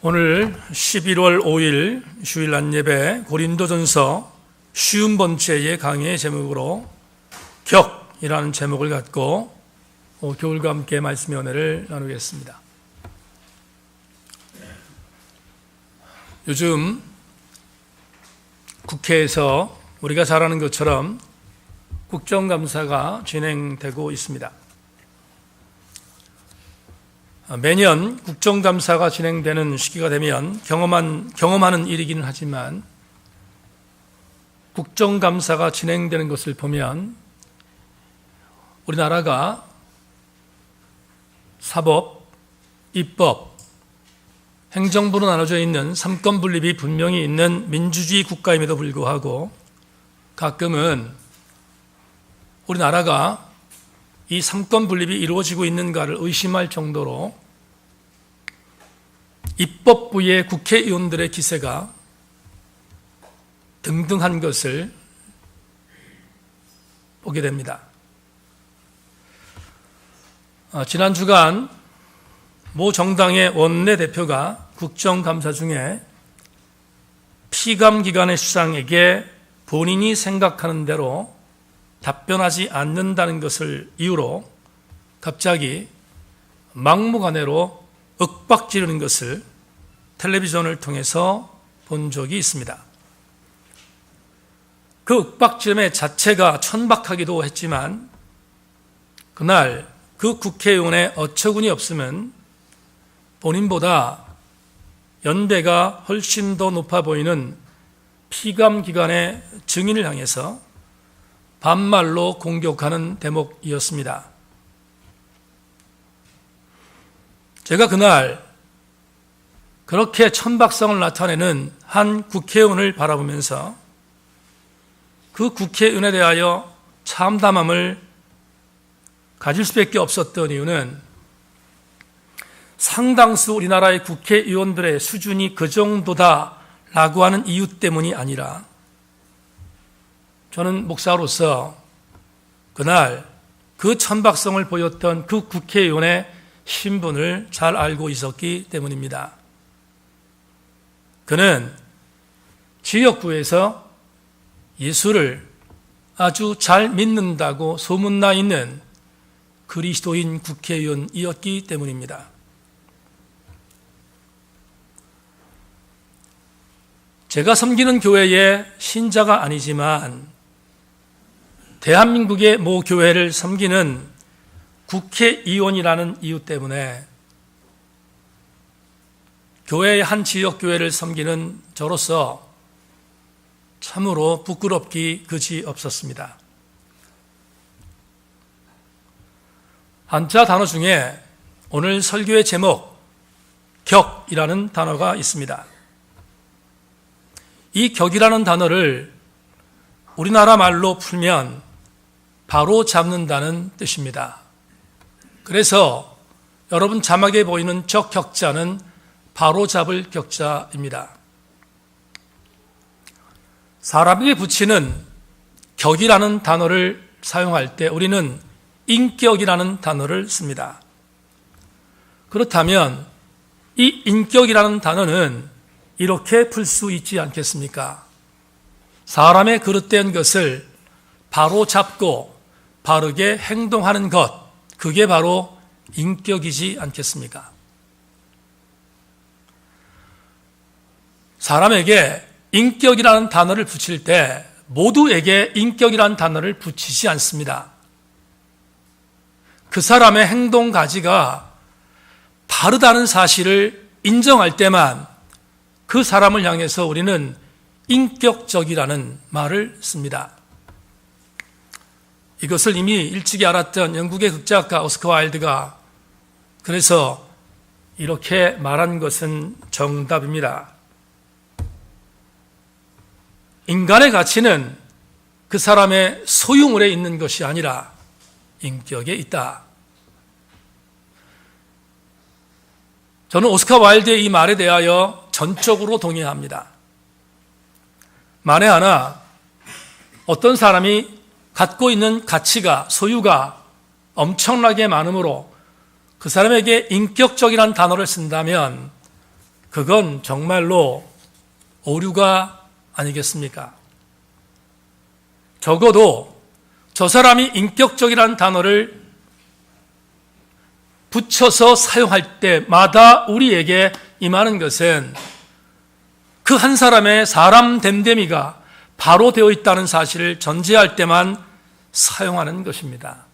오늘 11월 5일 주일 낮예배 고린도전서 50번째의 강의의 제목으로 격이라는 제목을 갖고 교울과 함께 말씀의 은혜를 나누겠습니다. 요즘 국회에서 우리가 잘 아는 것처럼 국정감사가 진행되고 있습니다. 매년 국정감사가 진행되는 시기가 되면 경험하는 일이기는 하지만 국정감사가 진행되는 것을 보면 우리나라가 사법, 입법, 행정부로 나눠져 있는 삼권 분립이 분명히 있는 민주주의 국가임에도 불구하고 가끔은 우리나라가 이 삼권 분립이 이루어지고 있는가를 의심할 정도로 입법부의 국회의원들의 기세가 등등한 것을 보게 됩니다. 지난 주간 모 정당의 원내대표가 국정감사 중에 피감기관의 수장에게 본인이 생각하는 대로 답변하지 않는다는 것을 이유로 갑자기 막무가내로 윽박지르는 것을 텔레비전을 통해서 본 적이 있습니다. 그 윽박지름의 자체가 천박하기도 했지만 그날 그 국회의원의 어처구니 없음은 본인보다 연배가 훨씬 더 높아 보이는 피감기관의 증인을 향해서 반말로 공격하는 대목이었습니다. 제가 그날 그렇게 천박성을 나타내는 한 국회의원을 바라보면서 그 국회의원에 대하여 참담함을 가질 수밖에 없었던 이유는 상당수 우리나라의 국회의원들의 수준이 그 정도다라고 하는 이유 때문이 아니라 저는 목사로서 그날 그 천박성을 보였던 그 국회의원의 신분을 잘 알고 있었기 때문입니다. 그는 지역구에서 예수를 아주 잘 믿는다고 소문나 있는 그리스도인 국회의원이었기 때문입니다. 제가 섬기는 교회의 신자가 아니지만 대한민국의 모 교회를 섬기는 국회의원이라는 이유 때문에 교회의 한 지역교회를 섬기는 저로서 참으로 부끄럽기 그지 없었습니다. 한자 단어 중에 오늘 설교의 제목 격이라는 단어가 있습니다. 이 격이라는 단어를 우리나라 말로 풀면 바로 잡는다는 뜻입니다. 그래서 여러분 자막에 보이는 저 격자는 바로 잡을 격자입니다. 사람에게 붙이는 격이라는 단어를 사용할 때 우리는 인격이라는 단어를 씁니다. 그렇다면 이 인격이라는 단어는 이렇게 풀 수 있지 않겠습니까? 사람의 그릇된 것을 바로 잡고 바르게 행동하는 것, 그게 바로 인격이지 않겠습니까? 사람에게 인격이라는 단어를 붙일 때 모두에게 인격이라는 단어를 붙이지 않습니다. 그 사람의 행동 가지가 다르다는 사실을 인정할 때만 그 사람을 향해서 우리는 인격적이라는 말을 씁니다. 이것을 이미 일찍이 알았던 영국의 극작가 오스카 와일드가 그래서 이렇게 말한 것은 정답입니다. 인간의 가치는 그 사람의 소유물에 있는 것이 아니라 인격에 있다. 저는 오스카 와일드의 이 말에 대하여 전적으로 동의합니다. 만에 하나 어떤 사람이 갖고 있는 가치가, 소유가 엄청나게 많으므로 그 사람에게 인격적이라는 단어를 쓴다면 그건 정말로 오류가 아니겠습니까? 적어도 저 사람이 인격적이라는 단어를 붙여서 사용할 때마다 우리에게 임하는 것은 그 한 사람의 사람 됨됨이가 바로 되어 있다는 사실을 전제할 때만 사용하는 것입니다.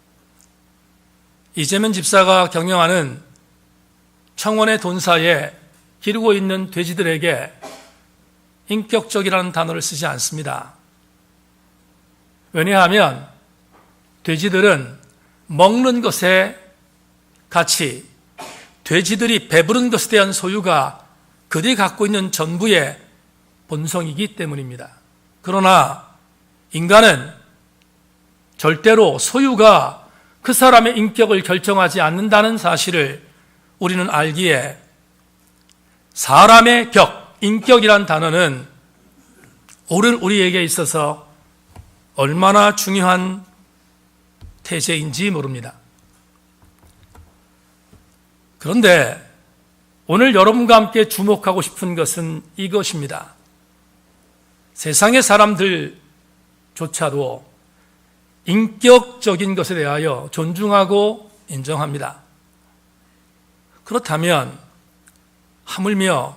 이재명 집사가 경영하는 청원의 돈사에 기르고 있는 돼지들에게 인격적이라는 단어를 쓰지 않습니다. 왜냐하면 돼지들은 먹는 것에 가치, 돼지들이 배부른 것에 대한 소유가 그들이 갖고 있는 전부의 본성이기 때문입니다. 그러나 인간은 절대로 소유가 그 사람의 인격을 결정하지 않는다는 사실을 우리는 알기에 사람의 격, 인격이란 단어는 옳은 우리에게 있어서 얼마나 중요한 태제인지 모릅니다. 그런데 오늘 여러분과 함께 주목하고 싶은 것은 이것입니다. 세상의 사람들조차도 인격적인 것에 대하여 존중하고 인정합니다. 그렇다면 하물며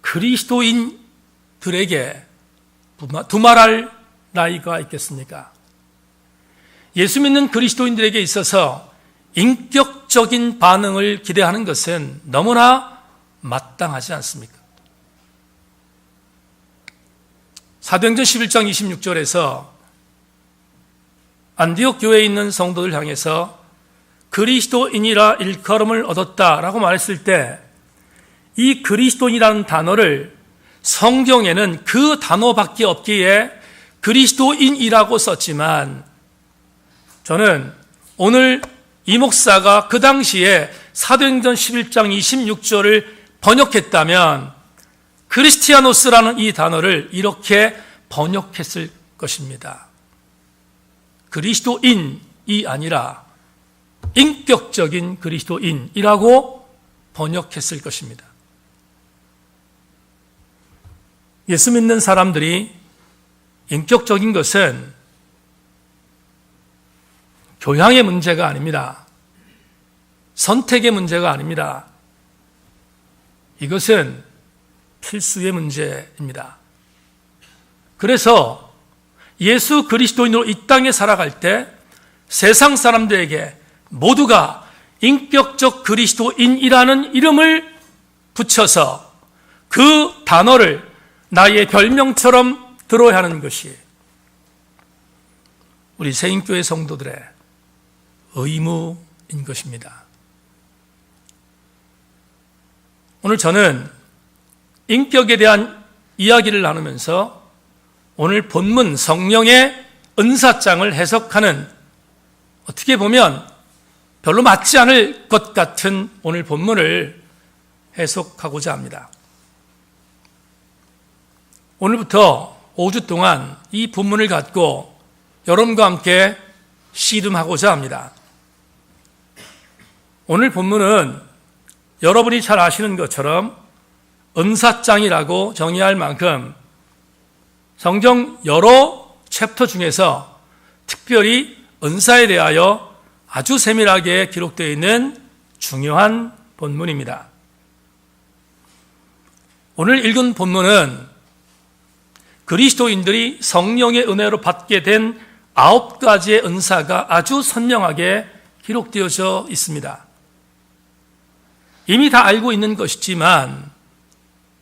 그리스도인들에게 두말할 나이가 있겠습니까? 예수 믿는 그리스도인들에게 있어서 인격적인 반응을 기대하는 것은 너무나 마땅하지 않습니까? 사도행전 11장 26절에서 안디옥 교회에 있는 성도들 향해서 그리스도인이라 일컬음을 얻었다라고 말했을 때 이 그리스도인이라는 단어를 성경에는 그 단어밖에 없기에 그리스도인이라고 썼지만 저는 오늘 이 목사가 그 당시에 사도행전 11장 26절을 번역했다면 크리스티아노스라는 이 단어를 이렇게 번역했을 것입니다. 그리스도인이 아니라 인격적인 그리스도인이라고 번역했을 것입니다. 예수 믿는 사람들이 인격적인 것은 교양의 문제가 아닙니다. 선택의 문제가 아닙니다. 이것은 필수의 문제입니다. 그래서 예수 그리스도인으로 이 땅에 살아갈 때 세상 사람들에게 모두가 인격적 그리스도인이라는 이름을 붙여서 그 단어를 나의 별명처럼 들어야 하는 것이 우리 새인교회 성도들의 의무인 것입니다. 오늘 저는 인격에 대한 이야기를 나누면서 오늘 본문 성령의 은사장을 해석하는 어떻게 보면 별로 맞지 않을 것 같은 오늘 본문을 해석하고자 합니다. 오늘부터 5주 동안 이 본문을 갖고 여러분과 함께 씨름하고자 합니다. 오늘 본문은 여러분이 잘 아시는 것처럼 은사장이라고 정의할 만큼 성경 여러 챕터 중에서 특별히 은사에 대하여 아주 세밀하게 기록되어 있는 중요한 본문입니다. 오늘 읽은 본문은 그리스도인들이 성령의 은혜로 받게 된 9가지의 은사가 아주 선명하게 기록되어져 있습니다. 이미 다 알고 있는 것이지만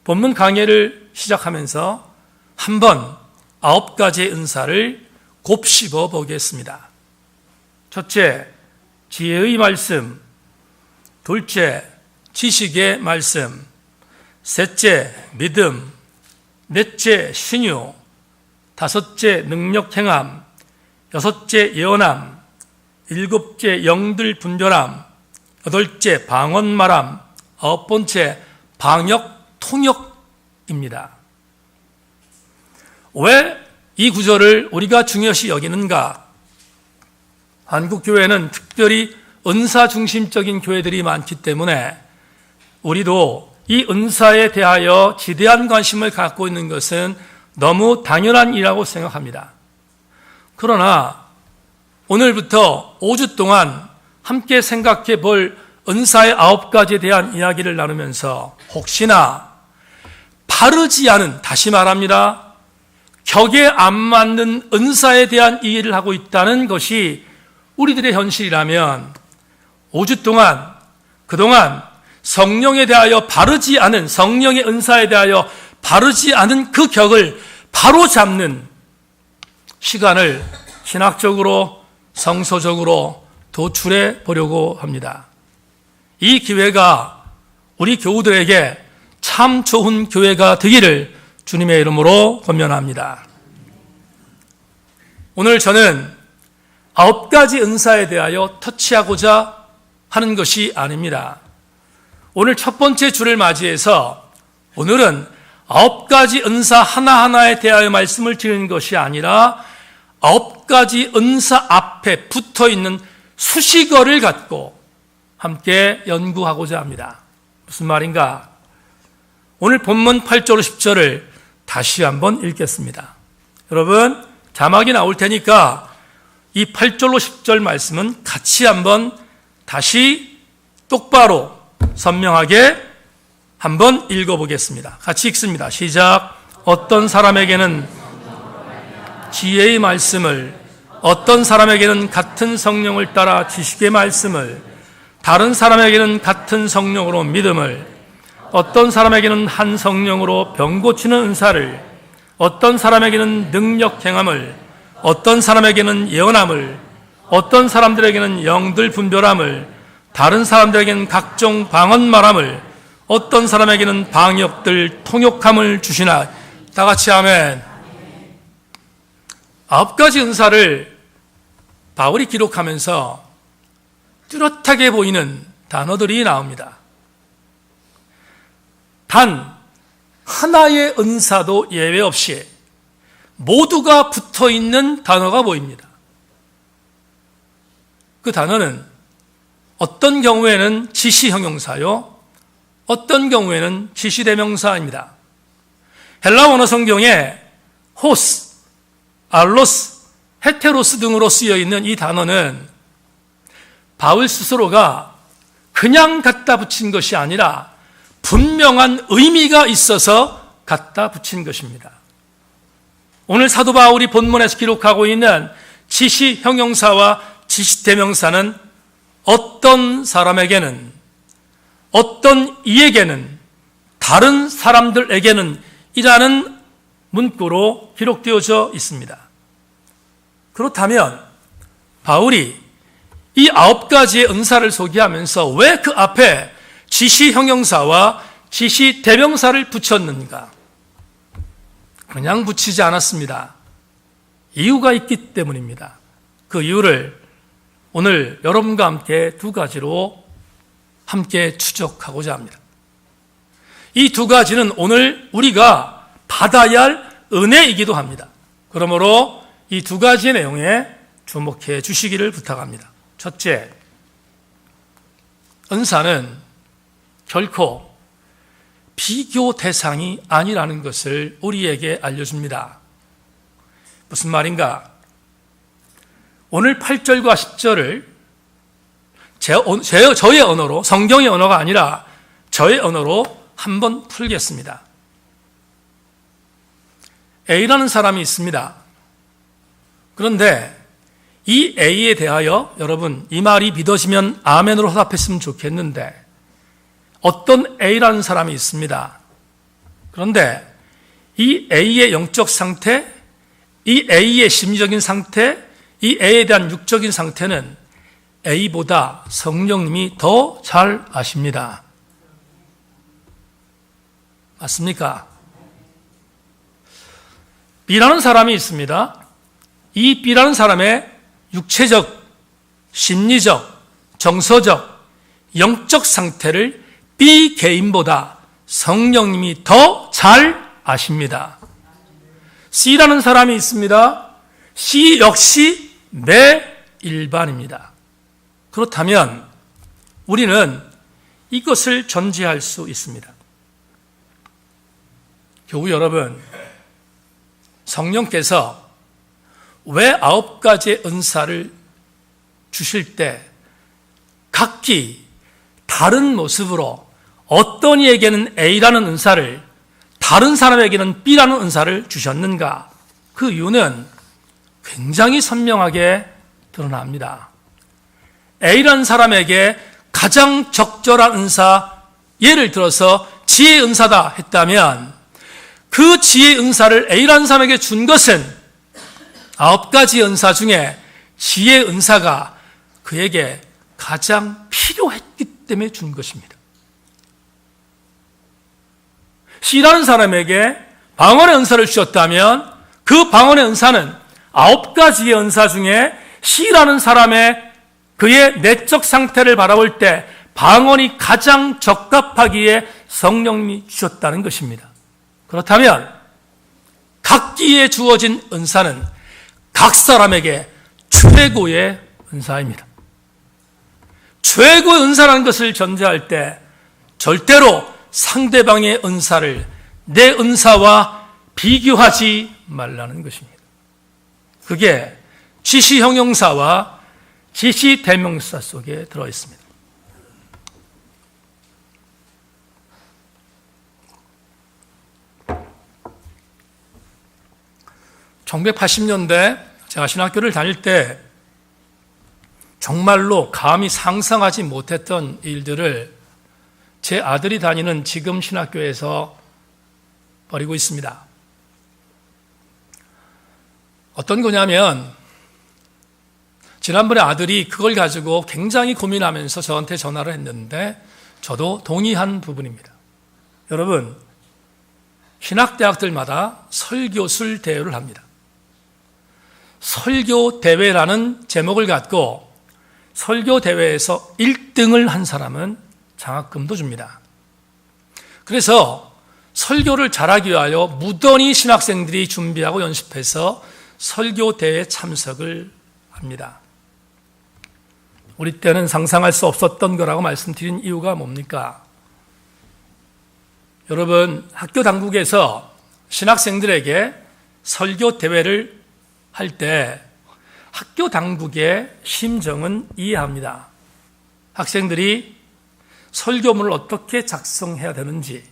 본문 강해를 시작하면서 한번 9가지의 은사를 곱씹어 보겠습니다. 첫째, 지혜의 말씀. 둘째, 지식의 말씀. 셋째, 믿음. 넷째, 신유. 다섯째, 능력 행함. 여섯째, 예언함. 일곱째, 영들 분별함. 여덟째, 방언 말함. 아홉 번째, 방역 통역입니다. 왜 이 구절을 우리가 중요시 여기는가? 한국교회는 특별히 은사 중심적인 교회들이 많기 때문에 우리도 이 은사에 대하여 지대한 관심을 갖고 있는 것은 너무 당연한 일이라고 생각합니다. 그러나 오늘부터 5주 동안 함께 생각해 볼 은사의 9가지에 대한 이야기를 나누면서 혹시나 바르지 않은, 다시 말합니다, 격에 안 맞는 은사에 대한 이해를 하고 있다는 것이 우리들의 현실이라면 5주 동안 그동안 성령에 대하여 바르지 않은, 성령의 은사에 대하여 바르지 않은 그 격을 바로잡는 시간을 신학적으로 성서적으로 도출해 보려고 합니다. 이 기회가 우리 교우들에게 참 좋은 교회가 되기를 주님의 이름으로 권면합니다. 오늘 저는 9가지 은사에 대하여 터치하고자 하는 것이 아닙니다. 오늘 첫 번째 주를 맞이해서 오늘은 9가지 은사 하나하나에 대하여 말씀을 드리는 것이 아니라 9가지 은사 앞에 붙어 있는 수식어를 갖고 함께 연구하고자 합니다. 무슨 말인가? 오늘 본문 8절 10절을 다시 한번 읽겠습니다. 여러분, 자막이 나올 테니까 이 8절로 10절 말씀은 같이 한번 다시 똑바로 선명하게 한번 읽어보겠습니다. 같이 읽습니다. 시작. 어떤 사람에게는 지혜의 말씀을, 어떤 사람에게는 같은 성령을 따라 지식의 말씀을, 다른 사람에게는 같은 성령으로 믿음을, 어떤 사람에게는 한 성령으로 병 고치는 은사를, 어떤 사람에게는 능력 행함을, 어떤 사람에게는 예언함을, 어떤 사람들에게는 영들 분별함을, 다른 사람들에게는 각종 방언 말함을, 어떤 사람에게는 방역들 통역함을 주시나. 다 같이 아멘. 9가지 은사를 바울이 기록하면서 뚜렷하게 보이는 단어들이 나옵니다. 단 하나의 은사도 예외 없이 모두가 붙어 있는 단어가 보입니다. 그 단어는 어떤 경우에는 지시 형용사요, 어떤 경우에는 지시 대명사입니다. 헬라 원어 성경에 호스, 알로스, 헤테로스 등으로 쓰여 있는 이 단어는 바울 스스로가 그냥 갖다 붙인 것이 아니라 분명한 의미가 있어서 갖다 붙인 것입니다. 오늘 사도 바울이 본문에서 기록하고 있는 지시 형용사와 지시 대명사는 어떤 사람에게는, 어떤 이에게는, 다른 사람들에게는 이라는 문구로 기록되어져 있습니다. 그렇다면 바울이 이 9가지의 은사를 소개하면서 왜 그 앞에 지시 형용사와 지시 대명사를 붙였는가? 그냥 붙이지 않았습니다. 이유가 있기 때문입니다. 그 이유를 오늘 여러분과 함께 2가지로 함께 추적하고자 합니다. 이 2가지는 오늘 우리가 받아야 할 은혜이기도 합니다. 그러므로 이 2가지의 내용에 주목해 주시기를 부탁합니다. 첫째, 은사는 결코 비교 대상이 아니라는 것을 우리에게 알려줍니다. 무슨 말인가? 오늘 8절과 10절을 저의 언어로, 성경의 언어가 아니라 저의 언어로 한번 풀겠습니다. A라는 사람이 있습니다. 그런데 이 A에 대하여 여러분, 이 말이 믿어지면 아멘으로 화답했으면 좋겠는데, 어떤 A라는 사람이 있습니다. 그런데 이 A의 영적 상태, 이 A의 심리적인 상태, 이 A에 대한 육적인 상태는 A보다 성령님이 더 잘 아십니다. 맞습니까? B라는 사람이 있습니다. 이 B라는 사람의 육체적, 심리적, 정서적, 영적 상태를 B 개인보다 성령님이 더 잘 아십니다. C라는 사람이 있습니다. C 역시 매일반입니다. 그렇다면 우리는 이것을 전제할 수 있습니다. 교우 여러분, 성령께서 왜 9가지의 은사를 주실 때 각기 다른 모습으로 어떤 이에게는 A라는 은사를, 다른 사람에게는 B라는 은사를 주셨는가? 그 이유는 굉장히 선명하게 드러납니다. A라는 사람에게 가장 적절한 은사, 예를 들어서 지혜의 은사다 했다면 그 지혜의 은사를 A라는 사람에게 준 것은 9가지 은사 중에 지혜의 은사가 그에게 가장 필요했기 때문에 준 것입니다. C라는 사람에게 방언의 은사를 주셨다면 그 방언의 은사는 9가지의 은사 중에 C라는 사람의 그의 내적 상태를 바라볼 때 방언이 가장 적합하기에 성령님이 주셨다는 것입니다. 그렇다면 각기에 주어진 은사는 각 사람에게 최고의 은사입니다. 최고의 은사라는 것을 전제할 때 절대로 상대방의 은사를 내 은사와 비교하지 말라는 것입니다. 그게 지시 형용사와 지시 대명사 속에 들어 있습니다. (1980년대) 제가 신학교를 다닐 때 정말로 감히 상상하지 못했던 일들을 제 아들이 다니는 지금 신학교에서 벌이고 있습니다. 어떤 거냐면 지난번에 아들이 그걸 가지고 굉장히 고민하면서 저한테 전화를 했는데 저도 동의한 부분입니다. 여러분, 신학대학들마다 설교술 대회를 합니다. 설교대회라는 제목을 갖고 설교대회에서 1등을 한 사람은 장학금도 줍니다. 그래서 설교를 잘하기 위하여 무던히 신학생들이 준비하고 연습해서 설교대회에 참석을 합니다. 우리 때는 상상할 수 없었던 거라고 말씀드린 이유가 뭡니까? 여러분, 학교 당국에서 신학생들에게 설교대회를 할 때 학교 당국의 심정은 이해합니다. 학생들이 설교문을 어떻게 작성해야 되는지,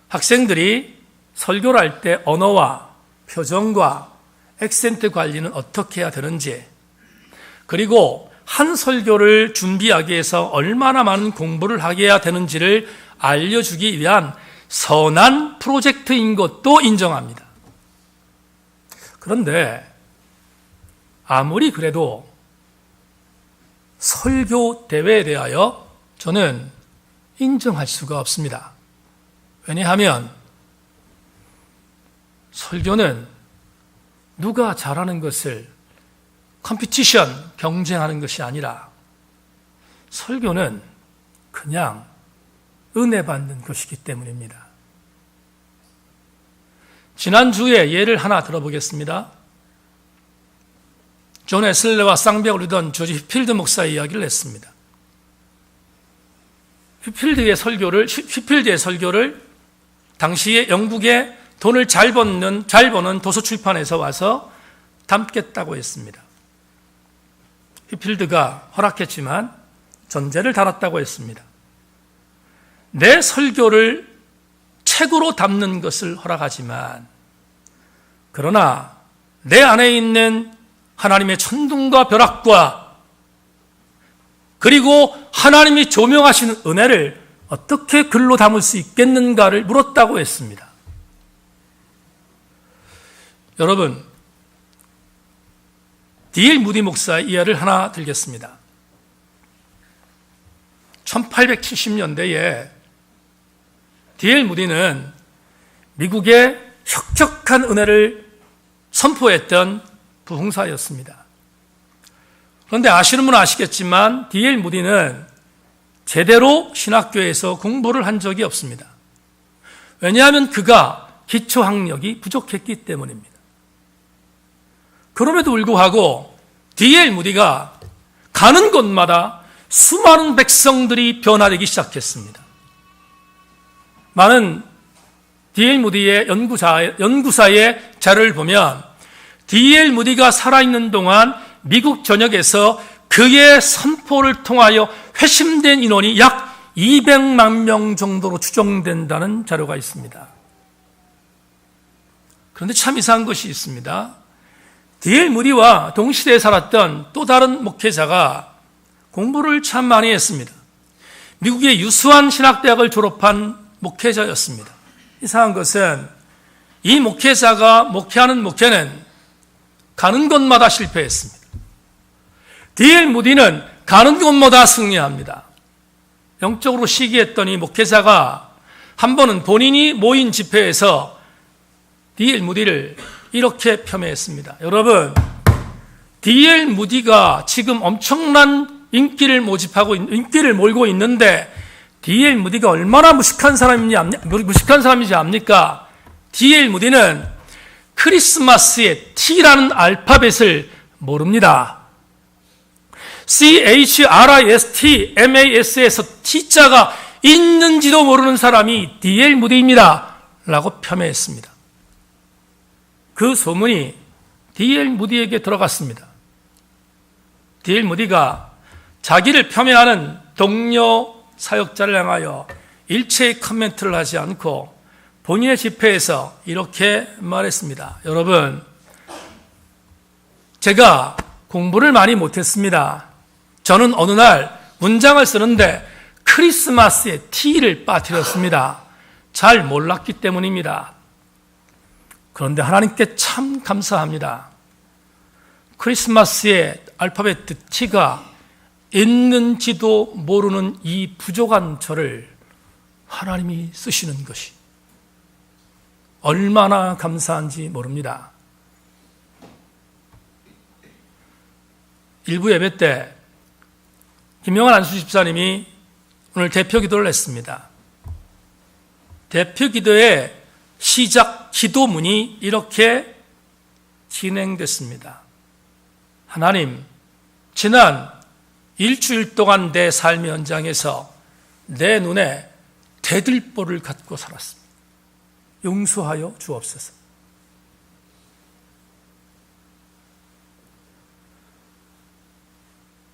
학생들이 설교를 할 때 언어와 표정과 액센트 관리는 어떻게 해야 되는지, 그리고 한 설교를 준비하기 위해서 얼마나 많은 공부를 하게 해야 되는지를 알려주기 위한 선한 프로젝트인 것도 인정합니다. 그런데 아무리 그래도 설교 대회에 대하여 저는 인정할 수가 없습니다. 왜냐하면 설교는 누가 잘하는 것을 컴피티션, 경쟁하는 것이 아니라 설교는 그냥 은혜 받는 것이기 때문입니다. 지난주에 예를 하나 들어보겠습니다. 존 웨슬레와 쌍벽을 이루던 조지 휘필드 목사의 이야기를 했습니다. 휘필드의 설교를 당시에 영국에 돈을 잘 버는 도서출판에서 와서 담겠다고 했습니다. 휘필드가 허락했지만 전제를 달았다고 했습니다. 내 설교를 책으로 담는 것을 허락하지만 그러나 내 안에 있는 하나님의 천둥과 벼락과 그리고 하나님이 조명하시는 은혜를 어떻게 글로 담을 수 있겠는가를 물었다고 했습니다. 여러분, D.L. 무디 목사의 이야기를 하나 들겠습니다. 1870년대에 D.L. 무디는 미국의 혁혁한 은혜를 선포했던 부흥사였습니다. 그런데 아시는 분은 아시겠지만 D.L. 무디는 제대로 신학교에서 공부를 한 적이 없습니다. 왜냐하면 그가 기초학력이 부족했기 때문입니다. 그럼에도 불구하고 D.L. 무디가 가는 곳마다 수많은 백성들이 변화되기 시작했습니다. 많은 D.L. 무디의 연구사의 자료를 보면 D.L. 무디가 살아있는 동안 미국 전역에서 그의 선포를 통하여 회심된 인원이 약 200만 명 정도로 추정된다는 자료가 있습니다. 그런데 참 이상한 것이 있습니다. D.L. 무디와 동시대에 살았던 또 다른 목회자가 공부를 참 많이 했습니다. 미국의 유수한 신학대학을 졸업한 목회자였습니다. 이상한 것은 이 목회자가 목회하는 목회는 가는 곳마다 실패했습니다. D.L. 무디는 가는 곳마다 승리합니다. 영적으로 시기했던 이 목회자가 한 번은 본인이 모인 집회에서 D.L. 무디를 이렇게 폄훼했습니다. 여러분, D.L. 무디가 지금 엄청난 인기를 몰고 있는데 D.L. 무디가 얼마나 무식한 사람인지 압니까? D.L. 무디는 크리스마스의 T라는 알파벳을 모릅니다. CHRISTMAS에서 T자가 있는지도 모르는 사람이 D.L. 무디입니다. 라고 폄훼했습니다. 그 소문이 D.L. 무디에게 들어갔습니다. D.L. 무디가 자기를 폄훼하는 동료 사역자를 향하여 일체의 코멘트를 하지 않고 본인의 집회에서 이렇게 말했습니다. 여러분, 제가 공부를 많이 못했습니다. 저는 어느 날 문장을 쓰는데 크리스마스에 T를 빠뜨렸습니다. 잘 몰랐기 때문입니다. 그런데 하나님께 참 감사합니다. 크리스마스에 알파벳 T가 있는지도 모르는 이 부족한 저를 하나님이 쓰시는 것이 얼마나 감사한지 모릅니다. 일부 예배 때 김영환 안수 집사님이 오늘 대표 기도를 했습니다. 대표 기도의 시작 기도문이 이렇게 진행됐습니다. 하나님, 지난 일주일 동안 내 삶의 현장에서 내 눈에 대들보를 갖고 살았습니다. 용서하여 주옵소서.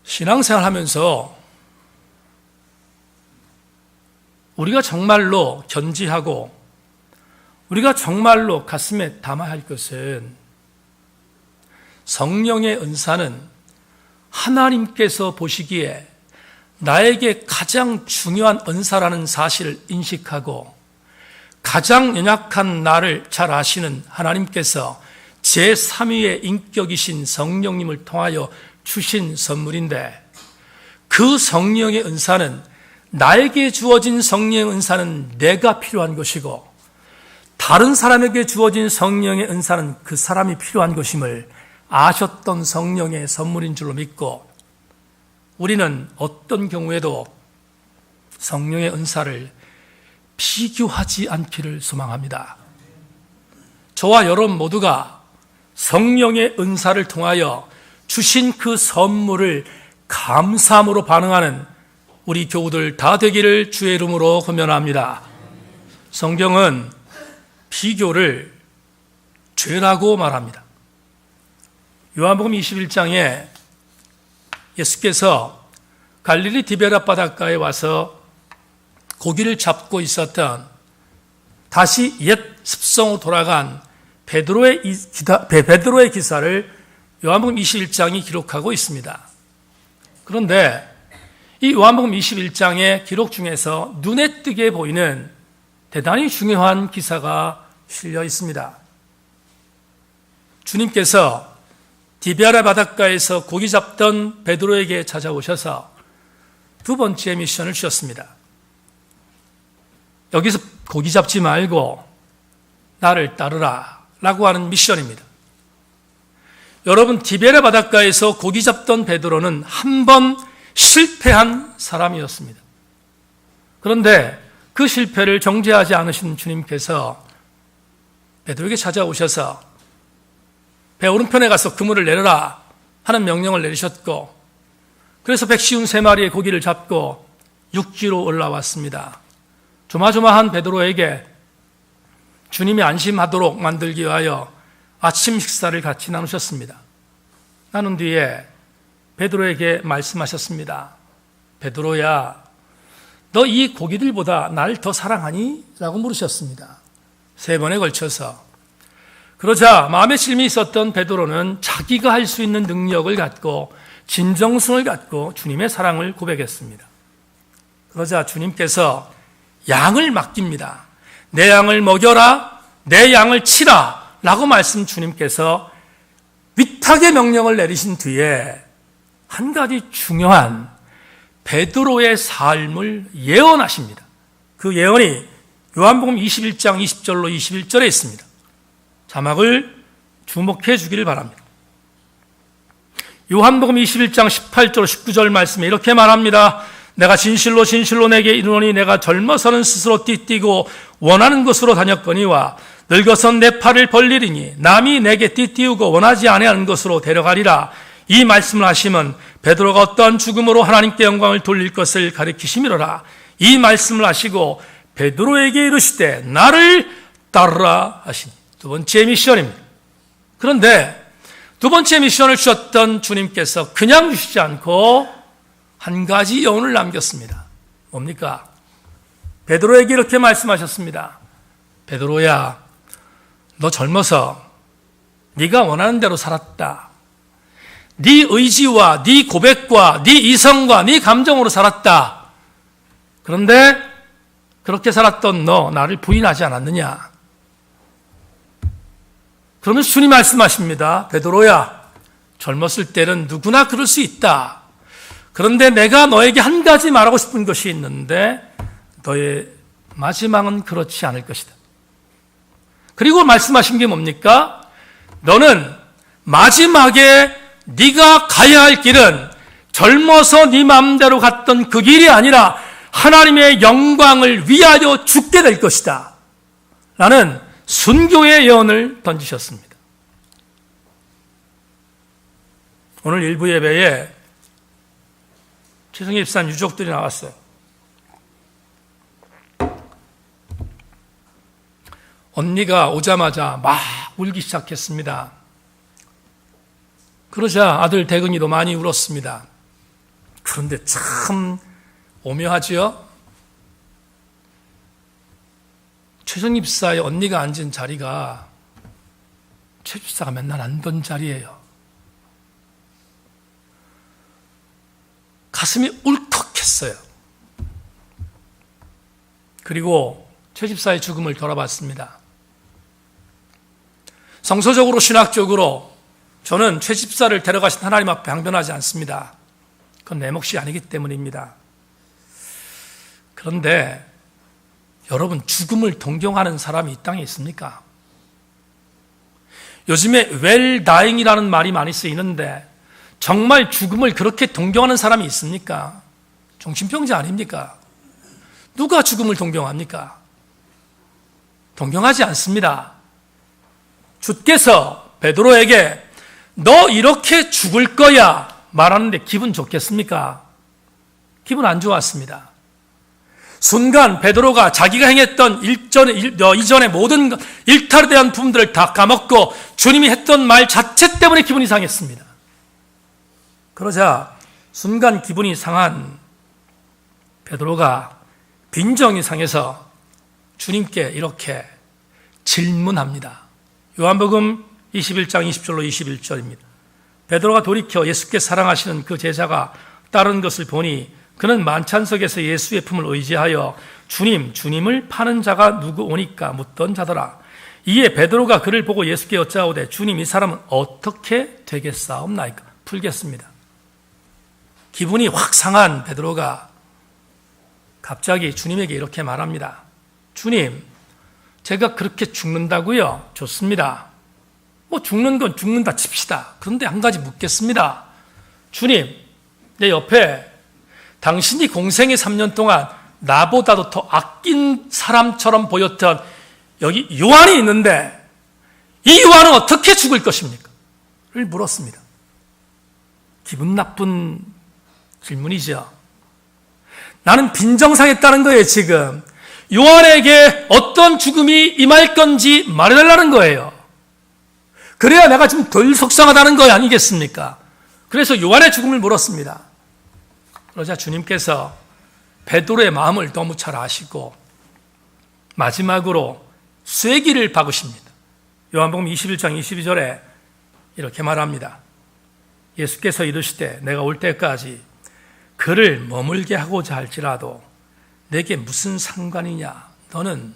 신앙생활 하면서 우리가 정말로 견지하고 우리가 정말로 가슴에 담아야 할 것은 성령의 은사는 하나님께서 보시기에 나에게 가장 중요한 은사라는 사실을 인식하고 가장 연약한 나를 잘 아시는 하나님께서 제3위의 인격이신 성령님을 통하여 주신 선물인데 그 성령의 은사는 나에게 주어진 성령의 은사는 내가 필요한 것이고 다른 사람에게 주어진 성령의 은사는 그 사람이 필요한 것임을 아셨던 성령의 선물인 줄로 믿고 우리는 어떤 경우에도 성령의 은사를 비교하지 않기를 소망합니다. 저와 여러분 모두가 성령의 은사를 통하여 주신 그 선물을 감사함으로 반응하는 우리 교우들 다 되기를 주의 이름으로 권면합니다. 성경은 비교를 죄라고 말합니다. 요한복음 21장에 예수께서 갈릴리 디베라 바닷가에 와서 고기를 잡고 있었던 다시 옛 습성으로 돌아간 베드로의 기사를 요한복음 21장이 기록하고 있습니다. 그런데 이 요한복음 21장의 기록 중에서 눈에 띄게 보이는 대단히 중요한 기사가 실려 있습니다. 주님께서 디베라 바닷가에서 고기 잡던 베드로에게 찾아오셔서 두 번째 미션을 주셨습니다. 여기서 고기 잡지 말고 나를 따르라 라고 하는 미션입니다. 여러분, 디베라 바닷가에서 고기 잡던 베드로는 한 번 실패한 사람이었습니다. 그런데 그 실패를 정죄하지 않으신 주님께서 베드로에게 찾아오셔서 배 오른편에 가서 그물을 내려라 하는 명령을 내리셨고 그래서 153마리의 고기를 잡고 육지로 올라왔습니다. 조마조마한 베드로에게 주님이 안심하도록 만들기 위하여 아침 식사를 같이 나누셨습니다. 나눈 뒤에 베드로에게 말씀하셨습니다. 베드로야, 너 이 고기들보다 나를 더 사랑하니? 라고 물으셨습니다. 3번에 걸쳐서. 그러자 마음에 실미 있었던 베드로는 자기가 할 수 있는 능력을 갖고 진정성을 갖고 주님의 사랑을 고백했습니다. 그러자 주님께서 양을 맡깁니다. 내 양을 먹여라, 내 양을 치라 라고 말씀 주님께서 위탁의 명령을 내리신 뒤에 한 가지 중요한 베드로의 삶을 예언하십니다. 그 예언이 요한복음 21장 20절로 21절에 있습니다. 자막을 주목해 주기를 바랍니다. 요한복음 21장 18절 19절 말씀에 이렇게 말합니다. 내가 진실로 진실로 내게 이르노니 내가 젊어서는 스스로 띠띠고 원하는 곳으로 다녔거니와 늙어선 내 팔을 벌리리니 남이 내게 띠띠우고 원하지 아니하는 곳으로 데려가리라. 이 말씀을 하시면 베드로가 어떠한 죽음으로 하나님께 영광을 돌릴 것을 가리키심이로라. 이 말씀을 하시고 베드로에게 이르시되 나를 따르라 하시니. 두 번째 미션입니다. 그런데 두 번째 미션을 주셨던 주님께서 그냥 주시지 않고 한 가지 여운을 남겼습니다. 뭡니까? 베드로에게 이렇게 말씀하셨습니다. 베드로야, 너 젊어서 네가 원하는 대로 살았다. 네 의지와 네 고백과 네 이성과 네 감정으로 살았다. 그런데 그렇게 살았던 너 나를 부인하지 않았느냐? 그러면서 주님 말씀하십니다. 베드로야, 젊었을 때는 누구나 그럴 수 있다. 그런데 내가 너에게 한 가지 말하고 싶은 것이 있는데 너의 마지막은 그렇지 않을 것이다. 그리고 말씀하신 게 뭡니까? 너는 마지막에 네가 가야 할 길은 젊어서 네 마음대로 갔던 그 길이 아니라 하나님의 영광을 위하여 죽게 될 것이다. 라는 순교의 예언을 던지셨습니다. 오늘 일부 예배에 최성희 집사 유족들이 나왔어요. 언니가 오자마자 막 울기 시작했습니다. 그러자 아들 대근이도 많이 울었습니다. 그런데 참 오묘하지요? 최성희 집사의 언니가 앉은 자리가 최 집사가 맨날 앉던 자리예요. 가슴이 울컥했어요. 그리고 최 집사의 죽음을 돌아봤습니다. 성서적으로 신학적으로 저는 최 집사를 데려가신 하나님 앞에 항변하지 않습니다. 그건 내 몫이 아니기 때문입니다. 그런데 여러분, 죽음을 동경하는 사람이 이 땅에 있습니까? 요즘에 well dying이라는 말이 많이 쓰이는데 정말 죽음을 그렇게 동경하는 사람이 있습니까? 정신병자 아닙니까? 누가 죽음을 동경합니까? 동경하지 않습니다. 주께서 베드로에게 너 이렇게 죽을 거야 말하는데 기분 좋겠습니까? 기분 안 좋았습니다. 순간 베드로가 자기가 행했던 이전의 모든 일탈에 대한 부분들을 다 까먹고 주님이 했던 말 자체 때문에 기분이 상했습니다. 그러자 순간 기분이 상한 베드로가 빈정이 상해서 주님께 이렇게 질문합니다. 요한복음 21장 20절로 21절입니다. 베드로가 돌이켜 예수께 사랑하시는 그 제자가 따른 것을 보니 그는 만찬석에서 예수의 품을 의지하여 주님을 파는 자가 누구 오니까 묻던 자더라. 이에 베드로가 그를 보고 예수께 여짜오되 주님, 이 사람은 어떻게 되겠사옵나이까? 풀겠습니다. 기분이 확 상한 베드로가 갑자기 주님에게 이렇게 말합니다. 주님, 제가 그렇게 죽는다고요? 좋습니다. 죽는 건 죽는다 칩시다. 그런데 한 가지 묻겠습니다. 주님, 내 옆에 당신이 공생의 3년 동안 나보다도 더 아낀 사람처럼 보였던 여기 요한이 있는데 이 요한은 어떻게 죽을 것입니까? 를 물었습니다. 기분 나쁜 질문이죠. 나는 빈정상했다는 거예요, 지금. 요한에게 어떤 죽음이 임할 건지 말해달라는 거예요. 그래야 내가 좀 덜 속상하다는 거 아니겠습니까? 그래서 요한의 죽음을 물었습니다. 그러자 주님께서 베드로의 마음을 너무 잘 아시고 마지막으로 쐐기를 박으십니다. 요한복음 21장 22절에 이렇게 말합니다. 예수께서 이르시되 내가 올 때까지 그를 머물게 하고자 할지라도 내게 무슨 상관이냐? 너는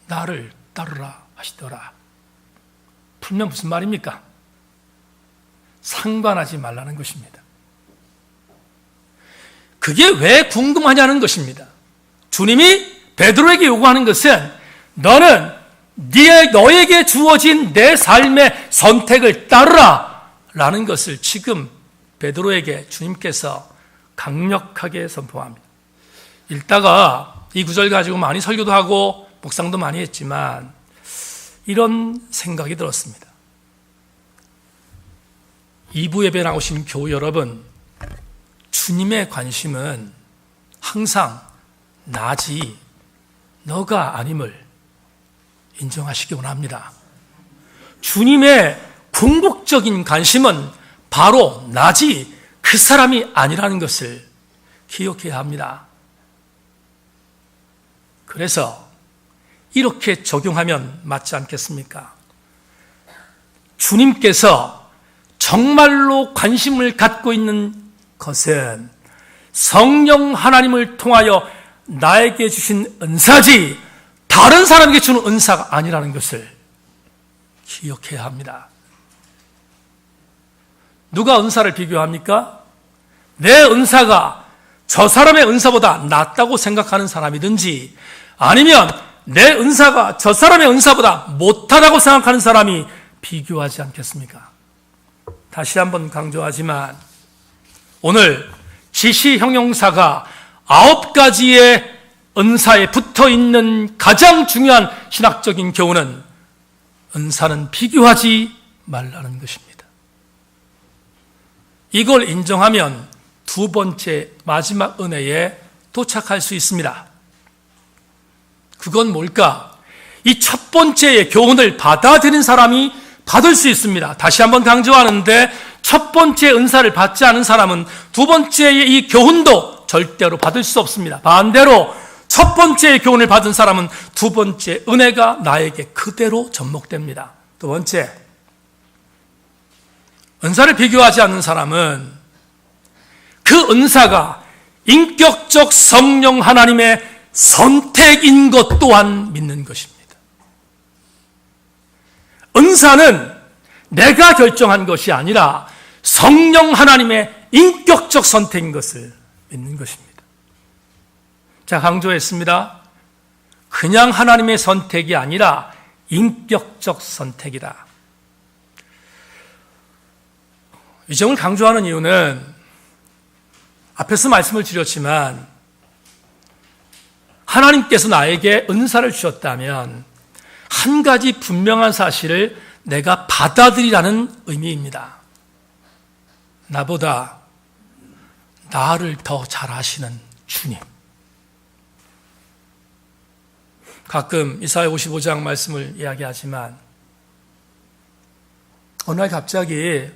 나를 따르라 하시더라. 풀면 무슨 말입니까? 상관하지 말라는 것입니다. 그게 왜 궁금하냐는 것입니다. 주님이 베드로에게 요구하는 것은 너는 너에게 주어진 내 삶의 선택을 따르라 라는 것을 지금 베드로에게 주님께서 강력하게 선포합니다. 읽다가 이 구절 가지고 많이 설교도 하고 묵상도 많이 했지만 이런 생각이 들었습니다. 2부 예배 나오신 교우 여러분, 주님의 관심은 항상 나지 너가 아님을 인정하시기 원합니다. 주님의 궁극적인 관심은 바로 나지 그 사람이 아니라는 것을 기억해야 합니다. 그래서 이렇게 적용하면 맞지 않겠습니까? 주님께서 정말로 관심을 갖고 있는 것은 성령 하나님을 통하여 나에게 주신 은사지 다른 사람에게 주는 은사가 아니라는 것을 기억해야 합니다. 누가 은사를 비교합니까? 내 은사가 저 사람의 은사보다 낫다고 생각하는 사람이든지 아니면 내 은사가 저 사람의 은사보다 못하다고 생각하는 사람이 비교하지 않겠습니까? 다시 한번 강조하지만 오늘 지시 형용사가 9가지의 은사에 붙어있는 가장 중요한 신학적인 교훈은 은사는 비교하지 말라는 것입니다. 이걸 인정하면 두 번째 마지막 은혜에 도착할 수 있습니다. 그건 뭘까? 이 첫 번째의 교훈을 받아들인 사람이 받을 수 있습니다. 다시 한번 강조하는데 첫 번째 은사를 받지 않은 사람은 두 번째의 이 교훈도 절대로 받을 수 없습니다. 반대로 첫 번째의 교훈을 받은 사람은 두 번째 은혜가 나에게 그대로 접목됩니다. 두 번째, 은사를 비교하지 않는 사람은 그 은사가 인격적 성령 하나님의 선택인 것 또한 믿는 것입니다. 은사는 내가 결정한 것이 아니라 성령 하나님의 인격적 선택인 것을 믿는 것입니다. 자, 강조했습니다. 그냥 하나님의 선택이 아니라 인격적 선택이다. 이 점을 강조하는 이유는 앞에서 말씀을 드렸지만 하나님께서 나에게 은사를 주셨다면 한 가지 분명한 사실을 내가 받아들이라는 의미입니다. 나보다 나를 더 잘 아시는 주님. 가끔 이사야 55장 말씀을 이야기하지만 어느 날 갑자기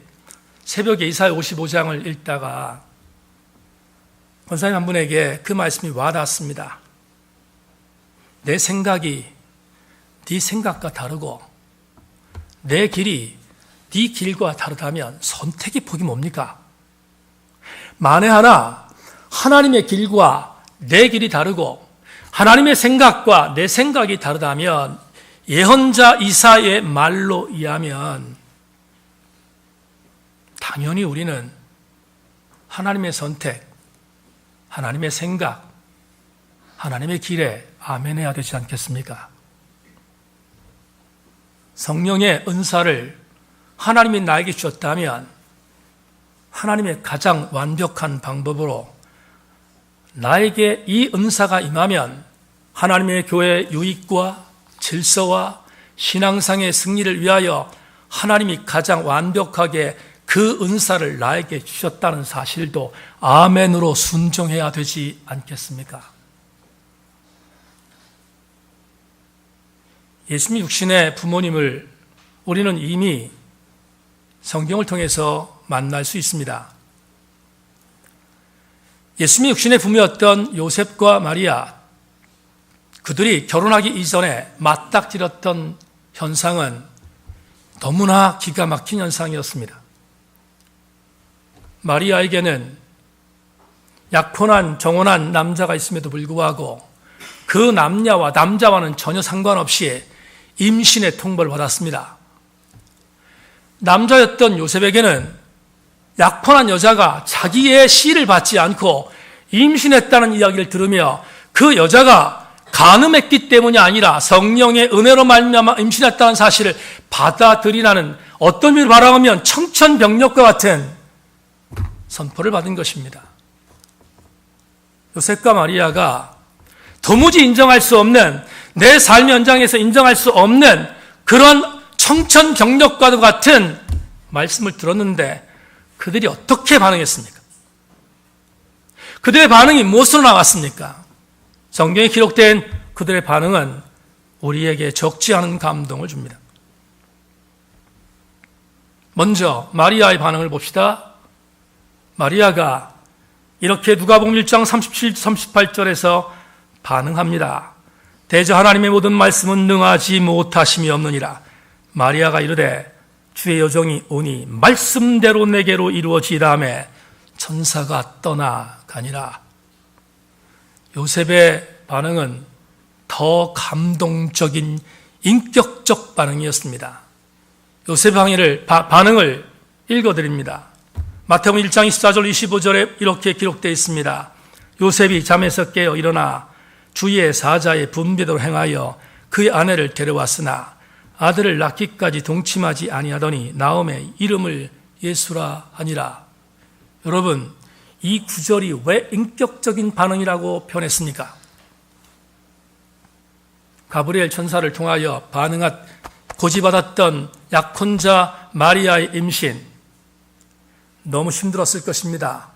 새벽에 이사야 55장을 읽다가 권사님 한 분에게 그 말씀이 와닿았습니다. 내 생각이 네 생각과 다르고 내 길이 네 길과 다르다면 선택의 폭이 뭡니까? 만에 하나 하나님의 길과 내 길이 다르고 하나님의 생각과 내 생각이 다르다면 예언자 이사야의 말로 의하면 당연히 우리는 하나님의 선택, 하나님의 생각, 하나님의 길에 아멘해야 되지 않겠습니까? 성령의 은사를 하나님이 나에게 주셨다면 하나님의 가장 완벽한 방법으로 나에게 이 은사가 임하면 하나님의 교회의 유익과 질서와 신앙상의 승리를 위하여 하나님이 가장 완벽하게 그 은사를 나에게 주셨다는 사실도 아멘으로 순종해야 되지 않겠습니까? 예수님 육신의 부모님을 우리는 이미 성경을 통해서 만날 수 있습니다. 예수님 육신의 부모였던 요셉과 마리아, 그들이 결혼하기 이전에 맞닥뜨렸던 현상은 너무나 기가 막힌 현상이었습니다. 마리아에게는 약혼한 정혼한 남자가 있음에도 불구하고 그 남자와는 전혀 상관없이 임신의 통보를 받았습니다. 남자였던 요셉에게는 약혼한 여자가 자기의 시를 받지 않고 임신했다는 이야기를 들으며 그 여자가 간음했기 때문이 아니라 성령의 은혜로 말미암아 임신했다는 사실을 받아들이라는 어떤 의미로 바라보면 청천벽력과 같은 선포를 받은 것입니다. 요셉과 마리아가 도무지 인정할 수 없는, 내 삶의 현장에서 인정할 수 없는 그런 청천벽력과도 같은 말씀을 들었는데 그들이 어떻게 반응했습니까? 그들의 반응이 무엇으로 나왔습니까? 성경에 기록된 그들의 반응은 우리에게 적지 않은 감동을 줍니다. 먼저 마리아의 반응을 봅시다. 마리아가 이렇게 누가복음 1장 37, 38절에서 반응합니다. 대저 하나님의 모든 말씀은 능하지 못하심이 없느니라. 마리아가 이르되 주의 여정이 오니 말씀대로 내게로 이루어지라매 천사가 떠나가니라. 요셉의 반응은 더 감동적인 인격적 반응이었습니다. 요셉의 반응을 읽어드립니다. 마태복음 1장 24절 25절에 이렇게 기록되어 있습니다. 요셉이 잠에서 깨어 일어나 주의 사자의 분배대로 행하여 그의 아내를 데려왔으나 아들을 낳기까지 동침하지 아니하더니 나음의 이름을 예수라 하니라. 여러분, 이 구절이 왜 인격적인 반응이라고 표현했습니까? 가브리엘 천사를 통하여 고지받았던 약혼자 마리아의 임신, 너무 힘들었을 것입니다.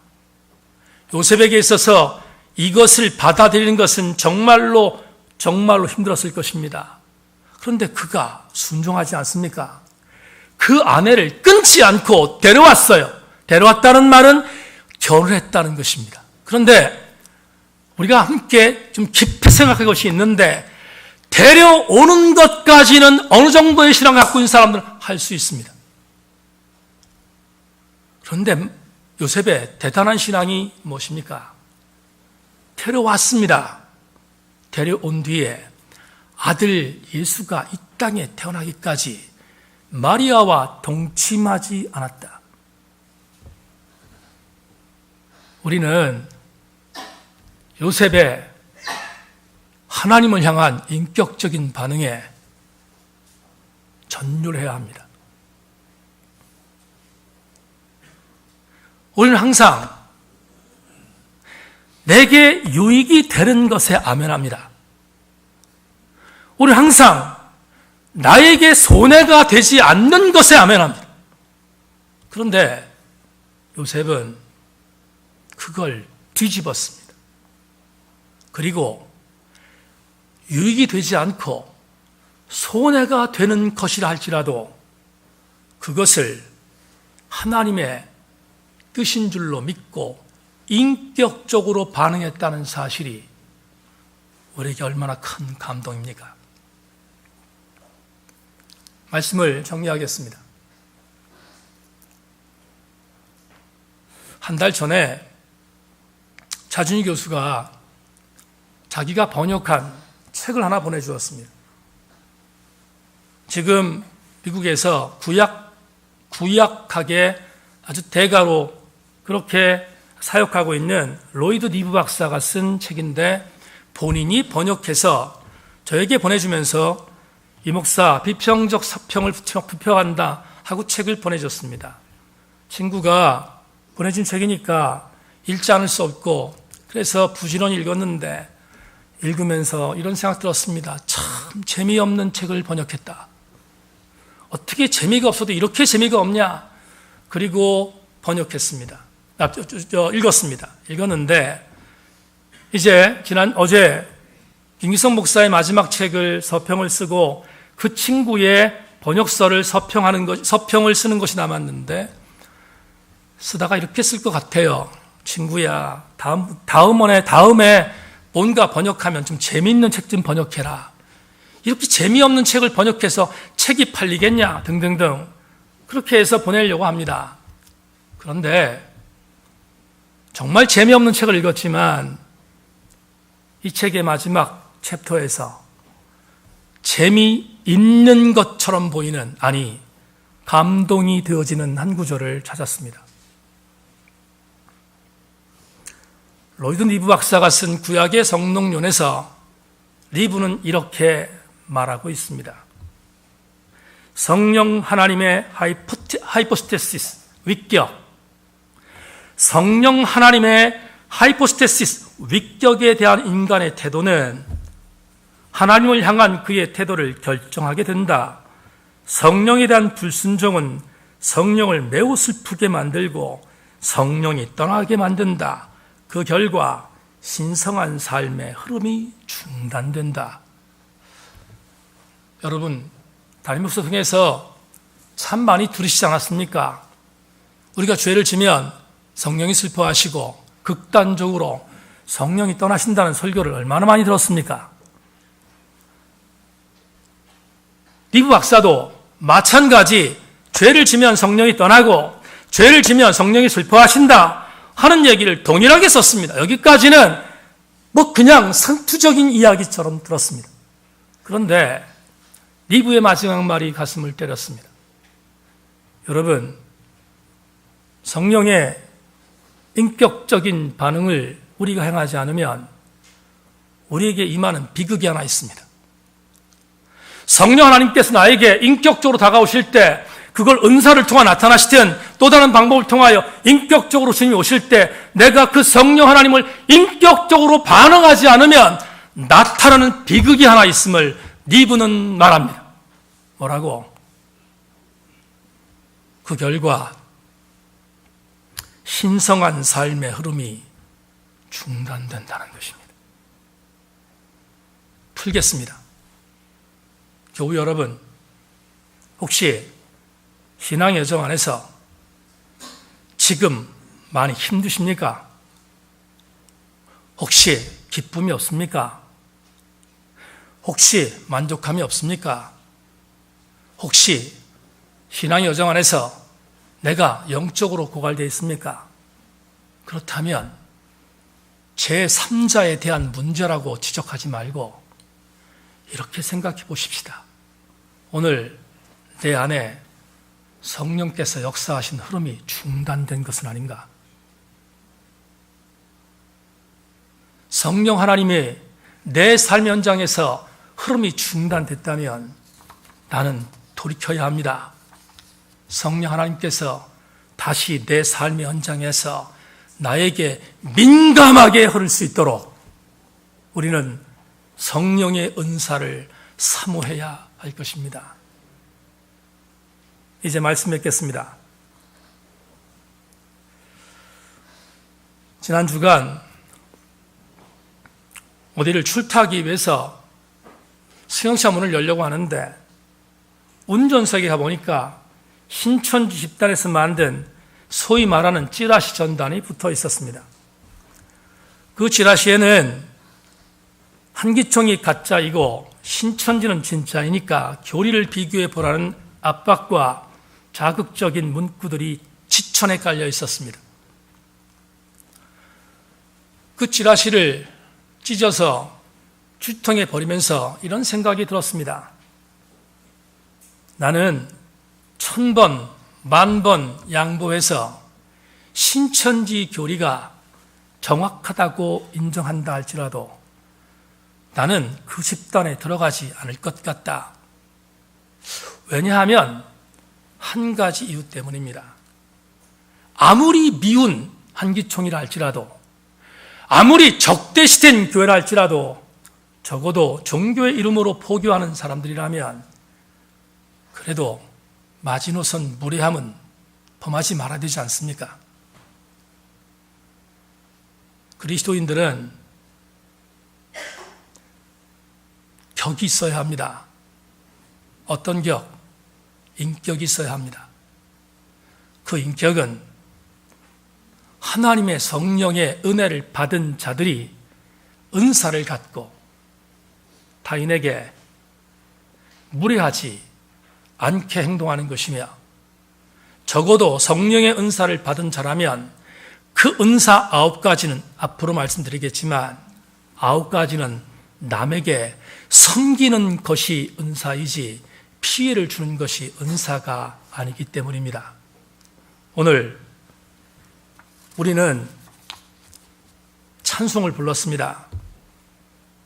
요셉에게 있어서 이것을 받아들이는 것은 정말로 힘들었을 것입니다. 그런데 그가 순종하지 않습니까? 그 아내를 끊지 않고 데려왔어요. 데려왔다는 말은 결혼했다는 것입니다. 그런데 우리가 함께 좀 깊이 생각할 것이 있는데, 데려오는 것까지는 어느 정도의 신앙을 갖고 있는 사람들은 할 수 있습니다. 그런데 요셉의 대단한 신앙이 무엇입니까? 데려왔습니다. 데려온 뒤에 아들 예수가 이 땅에 태어나기까지 마리아와 동침하지 않았다. 우리는 요셉의 하나님을 향한 인격적인 반응에 전율해야 합니다. 우리는 항상 내게 유익이 되는 것에 아멘합니다. 우리는 항상 나에게 손해가 되지 않는 것에 아멘합니다. 그런데 요셉은 그걸 뒤집었습니다. 그리고 유익이 되지 않고 손해가 되는 것이라 할지라도 그것을 하나님의 뜻인 줄로 믿고 인격적으로 반응했다는 사실이 우리에게 얼마나 큰 감동입니까? 말씀을 정리하겠습니다. 한 달 전에 차준희 교수가 자기가 번역한 책을 하나 보내주었습니다. 지금 미국에서 구약학의 아주 대가로 그렇게 사역하고 있는 로이드 니브 박사가 쓴 책인데, 본인이 번역해서 저에게 보내주면서 이 목사 비평적 서평을 부표한다 하고 책을 보내줬습니다. 친구가 보내준 책이니까 읽지 않을 수 없고, 그래서 부지런히 읽었는데 읽으면서 이런 생각 들었습니다. 참 재미없는 책을 번역했다. 어떻게 재미가 없어도 이렇게 재미가 없냐? 그리고 번역했습니다. 읽었습니다. 읽었는데 이제 어제 김기성 목사의 마지막 책을 서평을 쓰고 그 친구의 번역서를 서평을 쓰는 것이 남았는데 쓰다가 이렇게 쓸 것 같아요. 친구야, 다음에 뭔가 번역하면 좀 재미있는 책 좀 번역해라. 이렇게 재미없는 책을 번역해서 책이 팔리겠냐 등등등 그렇게 해서 보내려고 합니다. 그런데 정말 재미없는 책을 읽었지만 이 책의 마지막 챕터에서 재미있는 것처럼 보이는, 아니 감동이 되어지는 한 구절을 찾았습니다. 로이드 리브 박사가 쓴 구약의 성록론에서 리브는 이렇게 말하고 있습니다. 성령 하나님의 하이포스테시스, 위격. 성령 하나님의 하이포스테시스, 위격에 대한 인간의 태도는 하나님을 향한 그의 태도를 결정하게 된다. 성령에 대한 불순종은 성령을 매우 슬프게 만들고 성령이 떠나게 만든다. 그 결과 신성한 삶의 흐름이 중단된다. 여러분, 담임 목사 통해서 참 많이 들으시지 않았습니까? 우리가 죄를 지면 성령이 슬퍼하시고 극단적으로 성령이 떠나신다는 설교를 얼마나 많이 들었습니까? 리브 박사도 마찬가지 죄를 지면 성령이 떠나고 죄를 지면 성령이 슬퍼하신다 하는 얘기를 동일하게 썼습니다. 여기까지는 그냥 상투적인 이야기처럼 들었습니다. 그런데 리브의 마지막 말이 가슴을 때렸습니다. 여러분, 성령의 인격적인 반응을 우리가 행하지 않으면 우리에게 임하는 비극이 하나 있습니다. 성령 하나님께서 나에게 인격적으로 다가오실 때, 그걸 은사를 통해 나타나시든 또 다른 방법을 통하여 인격적으로 주님이 오실 때 내가 그 성령 하나님을 인격적으로 반응하지 않으면 나타나는 비극이 하나 있음을 리브는 말합니다. 뭐라고? 그 결과 신성한 삶의 흐름이 중단된다는 것입니다. 풀겠습니다. 교우 여러분, 혹시 신앙 여정 안에서 지금 많이 힘드십니까? 혹시 기쁨이 없습니까? 혹시 만족감이 없습니까? 혹시 신앙 여정 안에서 내가 영적으로 고갈되어 있습니까? 그렇다면 제3자에 대한 문제라고 지적하지 말고 이렇게 생각해 보십시다. 오늘 내 안에 성령께서 역사하신 흐름이 중단된 것은 아닌가? 성령 하나님의 내 삶 현장에서 흐름이 중단됐다면 나는 돌이켜야 합니다. 성령 하나님께서 다시 내 삶의 현장에서 나에게 민감하게 흐를 수 있도록 우리는 성령의 은사를 사모해야 할 것입니다. 이제 말씀 맺겠습니다. 지난 주간 어디를 출타하기 위해서 수영차 문을 열려고 하는데 운전석에 가보니까 신천지 집단에서 만든 소위 말하는 찌라시 전단이 붙어 있었습니다. 그 찌라시에는 한기총이 가짜이고 신천지는 진짜이니까 교리를 비교해 보라는 압박과 자극적인 문구들이 지천에 깔려 있었습니다. 그 찌라시를 찢어서 주통에 버리면서 이런 생각이 들었습니다. 나는 1000번, 10,000번 양보해서 신천지 교리가 정확하다고 인정한다 할지라도 나는 그 집단에 들어가지 않을 것 같다. 왜냐하면 한 가지 이유 때문입니다. 아무리 미운 한기총이라 할지라도, 아무리 적대시된 교회라 할지라도 적어도 종교의 이름으로 포교하는 사람들이라면 그래도 마지노선 무례함은 범하지 말아야 되지 않습니까? 그리스도인들은 격이 있어야 합니다. 어떤 격? 인격이 있어야 합니다. 그 인격은 하나님의 성령의 은혜를 받은 자들이 은사를 갖고 타인에게 무례하지 않게 행동하는 것이며, 적어도 성령의 은사를 받은 자라면 그 은사 9가지는 앞으로 말씀드리겠지만 9가지는 남에게 섬기는 것이 은사이지 피해를 주는 것이 은사가 아니기 때문입니다. 오늘 우리는 찬송을 불렀습니다.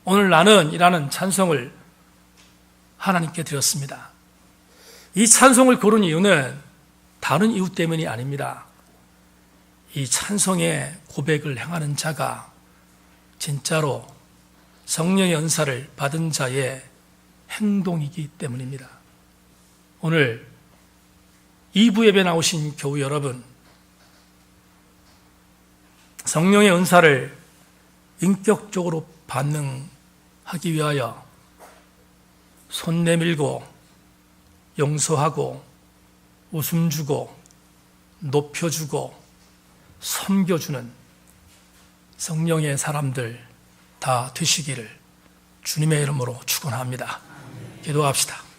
오늘 나는 이라는 찬송을 하나님께 드렸습니다. 이 찬송을 고른 이유는 다른 이유 때문이 아닙니다. 이 찬송의 고백을 행하는 자가 진짜로 성령의 은사를 받은 자의 행동이기 때문입니다. 오늘 2부 예배 나오신 교우 여러분, 성령의 은사를 인격적으로 반응하기 위하여 손 내밀고 용서하고 웃음 주고 높여주고 섬겨주는 성령의 사람들 다 되시기를 주님의 이름으로 축원합니다. 기도합시다.